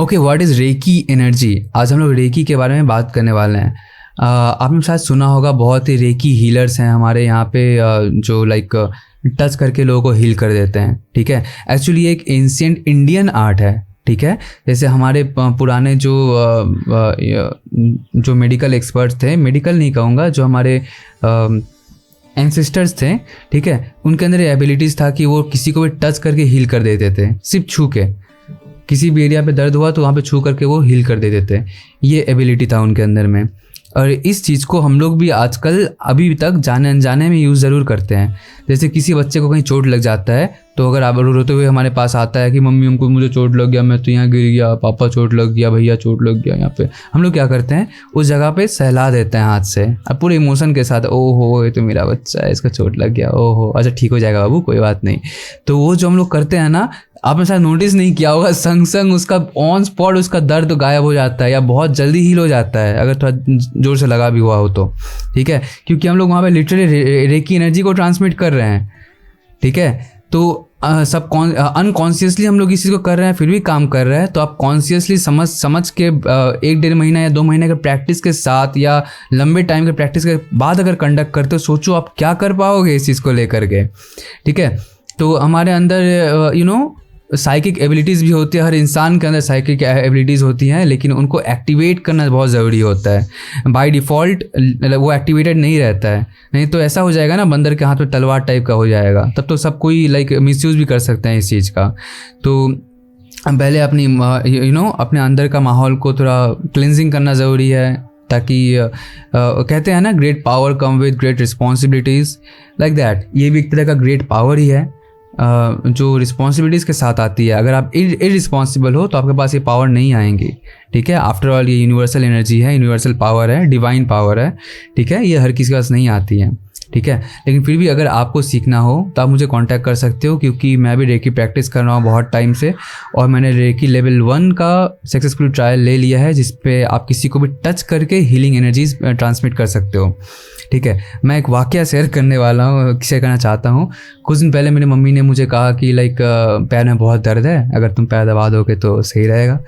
Okay, what is reiki energy. आज हम लोग रेकी के बारे में बात करने वाले हैं। आपने शायद सुना होगा, बहुत ही रेकी हीलर्स हैं हमारे यहाँ पे, जो लाइक टच करके लोगों को हील कर देते हैं। ठीक है, एक्चुअली एक एंशिएंट इंडियन आर्ट है। ठीक है, जैसे हमारे पुराने जो मेडिकल एक्सपर्ट्स थे, मेडिकल नहीं कहूँगा, जो हमारे एंसेस्टर्स थे, ठीक है, उनके अंदर एबिलिटीज़ था कि वो किसी को भी टच करके हील कर देते थे, सिर्फ छू के। किसी भी एरिया पे दर्द हुआ तो वहाँ पे छू करके वो हील कर देते थे। ये एबिलिटी था उनके अंदर में, और इस चीज़ को हम लोग भी आजकल अभी तक जाने अनजाने में यूज़ ज़रूर करते हैं। जैसे किसी बच्चे को कहीं चोट लग जाता है तो अगर आप रोते हुए हमारे पास आता है कि मम्मी हमको मुझे चोट लग गया, मैं तो यहाँ गिर गया, पापा चोट लग गया, भैया चोट लग गया यहाँ पे, हम लोग क्या करते हैं, उस जगह पे सहला देते हैं हाथ से, अब पूरे इमोशन के साथ, ओहो ये तो मेरा बच्चा है, इसका चोट लग गया, ओहो अच्छा ठीक हो जाएगा बाबू, कोई बात नहीं। तो वो जो हम लोग करते हैं ना, आपने शायद नोटिस नहीं किया होगा, संग संग उसका ऑन स्पॉट उसका दर्द गायब हो जाता है या बहुत जल्दी हील हो जाता है, अगर थोड़ा जोर से लगा भी हुआ हो तो। ठीक है, क्योंकि हम लोग वहाँ पे लिटरली रेकी एनर्जी को ट्रांसमिट कर रहे हैं। ठीक है, तो सब अनकॉन्शियसली हम लोग इस चीज़ को कर रहे हैं, फिर भी काम कर रहे हैं। तो आप कॉन्शियसली समझ के 1-1.5 महीना या 2 महीने के प्रैक्टिस के साथ या लंबे टाइम के प्रैक्टिस के बाद अगर कंडक्ट करते हो, सोचो आप क्या कर पाओगे इस चीज़ को लेकर के। ठीक है, तो हमारे अंदर साइकिक एबिलिटीज़ भी होती है, हर इंसान के अंदर साइकिक एबिलिटीज़ होती हैं, लेकिन उनको एक्टिवेट करना बहुत ज़रूरी होता है। बाय डिफ़ॉल्ट वो एक्टिवेटेड नहीं रहता है, नहीं तो ऐसा हो जाएगा ना, बंदर के हाथ में तलवार टाइप का हो जाएगा, तब तो सब कोई लाइक मिसयूज़ भी कर सकते हैं इस चीज़ का। तो पहले अपनी अपने अंदर का माहौल को थोड़ा क्लिनजिंग करना ज़रूरी है, ताकि कहते हैं ना, great power come with great responsibilities, like that. ये भी एक तरह का ग्रेट पावर ही है, जो रिस्पॉन्सिबिलिटीज़ के साथ आती है। अगर आप इररिस्पॉन्सिबल हो तो आपके पास ये पावर नहीं आएंगी। ठीक है, आफ्टर ऑल ये यूनिवर्सल एनर्जी है, यूनिवर्सल पावर है, डिवाइन पावर है। ठीक है, ये हर किसी के पास नहीं आती है। ठीक है, लेकिन फिर भी अगर आपको सीखना हो तो आप मुझे कांटेक्ट कर सकते हो, क्योंकि मैं भी रेकी प्रैक्टिस कर रहा हूँ बहुत टाइम से, और मैंने रेकी लेवल 1 का सक्सेसफुल ट्रायल ले लिया है, जिस पे आप किसी को भी टच करके हीलिंग एनर्जीज ट्रांसमिट कर सकते हो। ठीक है, मैं एक वाकया शेयर करने वाला हूँ, शेयर करना चाहता हूँ। कुछ दिन पहले मेरी मम्मी ने मुझे कहा कि लाइक पैर में बहुत दर्द है, अगर तुम पैर दबा दोगे तो सही रहेगा।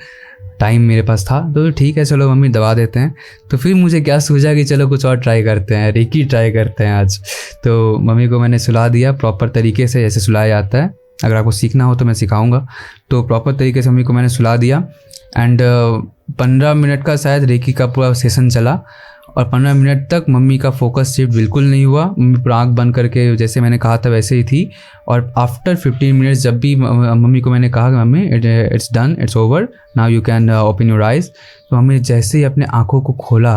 टाइम मेरे पास था तो ठीक है, चलो मम्मी दबा देते हैं। तो फिर मुझे क्या सूझा कि चलो कुछ और ट्राई करते हैं, रेकी ट्राई करते हैं आज। तो मम्मी को मैंने सुला दिया प्रॉपर तरीके से, जैसे सुलाया जाता है। अगर आपको सीखना हो तो मैं सिखाऊंगा। तो प्रॉपर तरीके से मम्मी को मैंने सुला दिया, एंड 15 मिनट का शायद रेकी का पूरा सेशन चला, और 15 मिनट तक मम्मी का फोकस शिफ्ट बिल्कुल नहीं हुआ। मम्मी पूरा आँख बंद करके जैसे मैंने कहा था वैसे ही थी। और आफ्टर 15 मिनट्स जब भी मम्मी को मैंने कहा कि mummy it's done, it's over, now you can open your eyes, तो मम्मी जैसे ही अपने आँखों को खोला,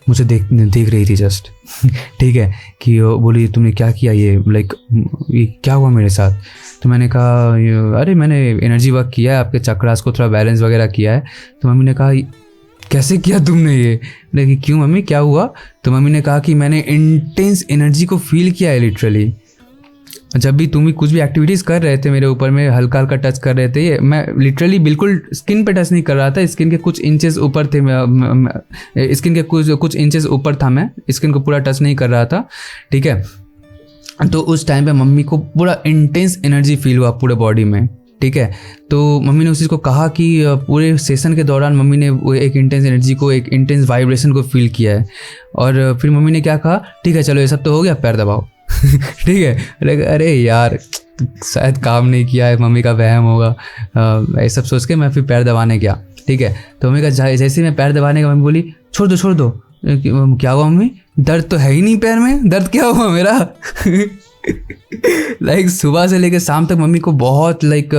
मुझे देख रही थी जस्ट। ठीक है, कि बोली तुमने क्या किया, ये लाइक ये क्या हुआ मेरे साथ। तो मैंने कहा अरे मैंने एनर्जी वर्क किया है, आपके चक्रास को थोड़ा बैलेंस वगैरह किया है। तो मम्मी ने कहा कैसे किया तुमने ये? लेकिन क्यों मम्मी, क्या हुआ? तो मम्मी ने कहा कि मैंने इंटेंस एनर्जी को फील किया है लिटरली। जब भी तुम भी कुछ भी एक्टिविटीज़ कर रहे थे मेरे ऊपर में, हल्का हल्का टच कर रहे थे, मैं लिटरली बिल्कुल स्किन पे टच नहीं कर रहा था, स्किन के कुछ इंचेस ऊपर थे, स्किन के कुछ इंचेस ऊपर था, मैं स्किन को पूरा टच नहीं कर रहा था। ठीक है, तो उस टाइम पे मम्मी को पूरा इंटेंस एनर्जी फील हुआ पूरे बॉडी में। ठीक है, तो मम्मी ने उस चीज़ को कहा कि पूरे सेशन के दौरान मम्मी ने वो एक इंटेंस एनर्जी को, एक इंटेंस वाइब्रेशन को फील किया है। और फिर मम्मी ने क्या कहा, ठीक है चलो ये सब तो हो गया, पैर दबाओ। ठीक है, अरे यार शायद काम नहीं किया है, मम्मी का वहम होगा, ये सब सोच के मैं फिर पैर दबाने गया। ठीक है, तो मम्मी का जैसे मैं पैर दबाने का, मम्मी बोली छोड़ दो। क्या हुआ मम्मी? दर्द तो है ही नहीं पैर में, दर्द क्या हुआ मेरा? लाइक सुबह से लेकर शाम तक मम्मी को बहुत लाइक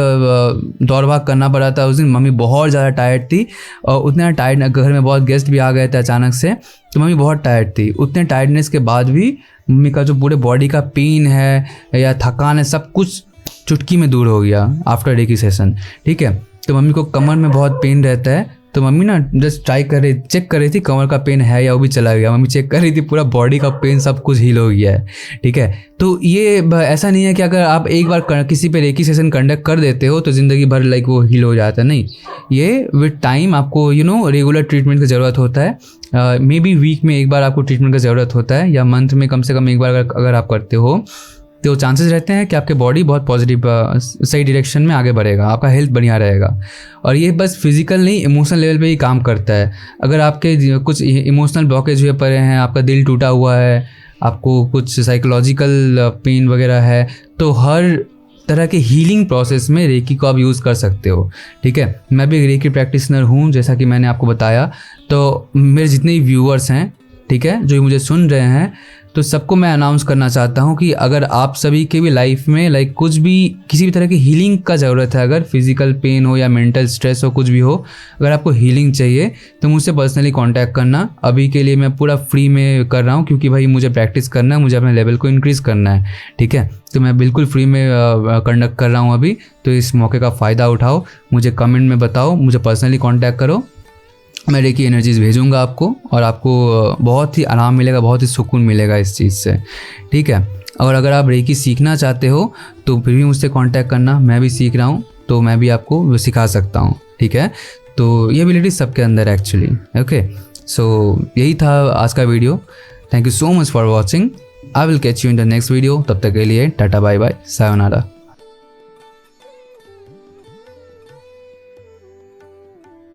दौड़ भाग करना पड़ा था। उस दिन मम्मी बहुत ज़्यादा टायर्ड थी, और उतने टायर्ड, घर में बहुत गेस्ट भी आ गए थे अचानक से, तो मम्मी बहुत टायर्ड थी। उतने टायर्डनेस के बाद भी मम्मी का जो पूरे बॉडी का पेन है या थकान है, सब कुछ चुटकी में दूर हो गया आफ्टर रेकी सेशन। ठीक है, तो मम्मी को कमर में बहुत पेन रहता है, तो मम्मी ना जस्ट चेक कर रही थी कमर का पेन है या वो भी चला गया। मम्मी चेक कर रही थी, पूरा बॉडी का पेन सब कुछ हील हो गया है। ठीक है, तो ये ऐसा नहीं है कि अगर आप एक बार किसी पे रेकी सेशन कंडक्ट कर देते हो तो ज़िंदगी भर लाइक वो हील हो जाता है, नहीं। ये विद टाइम आपको रेगुलर ट्रीटमेंट की ज़रूरत होता है। मे बी वीक में एक बार आपको ट्रीटमेंट की ज़रूरत होता है, या मंथ में कम से कम एक बार अगर आप करते हो तो चांसेस रहते हैं कि आपके बॉडी बहुत पॉजिटिव सही डायरेक्शन में आगे बढ़ेगा, आपका हेल्थ बढ़िया रहेगा। और ये बस फिजिकल नहीं, इमोशनल लेवल पे ही काम करता है। अगर आपके कुछ इमोशनल ब्लॉकेज हुए पड़े हैं, आपका दिल टूटा हुआ है, आपको कुछ साइकोलॉजिकल पेन वगैरह है, तो हर तरह के हीलिंग प्रोसेस में रेकी को आप यूज़ कर सकते हो। ठीक है, मैं भी रेकी प्रैक्टिशनर हूँ जैसा कि मैंने आपको बताया। तो मेरे जितने भी व्यूअर्स हैं, ठीक है, जो मुझे सुन रहे हैं, तो सबको मैं अनाउंस करना चाहता हूँ कि अगर आप सभी के भी लाइफ में लाइक कुछ भी किसी भी तरह की हीलिंग का ज़रूरत है, अगर फिजिकल पेन हो या मेंटल स्ट्रेस हो, कुछ भी हो, अगर आपको हीलिंग चाहिए तो मुझसे पर्सनली कांटेक्ट करना। अभी के लिए मैं पूरा फ्री में कर रहा हूँ, क्योंकि भाई मुझे प्रैक्टिस करना है, मुझे अपने लेवल को इंक्रीज़ करना है। ठीक है, तो मैं बिल्कुल फ्री में कंडक्ट कर रहा हूँ अभी। तो इस मौके का फ़ायदा उठाओ, मुझे कमेंट में बताओ, मुझे पर्सनली कॉन्टैक्ट करो, मैं रेकी एनर्जीज़ भेजूंगा आपको, और आपको बहुत ही आराम मिलेगा, बहुत ही सुकून मिलेगा इस चीज़ से। ठीक है, और अगर आप रेकी सीखना चाहते हो तो फिर भी मुझसे कांटेक्ट करना, मैं भी सीख रहा हूँ, तो मैं भी आपको सिखा सकता हूँ। ठीक है, तो ये एबिलिटी सबके अंदर एक्चुअली। ओके, सो यही था आज का video. Thank you so much for watching. I will catch you in the next video. तब तक के लिए टाटा बाय बाय, सायोनारा।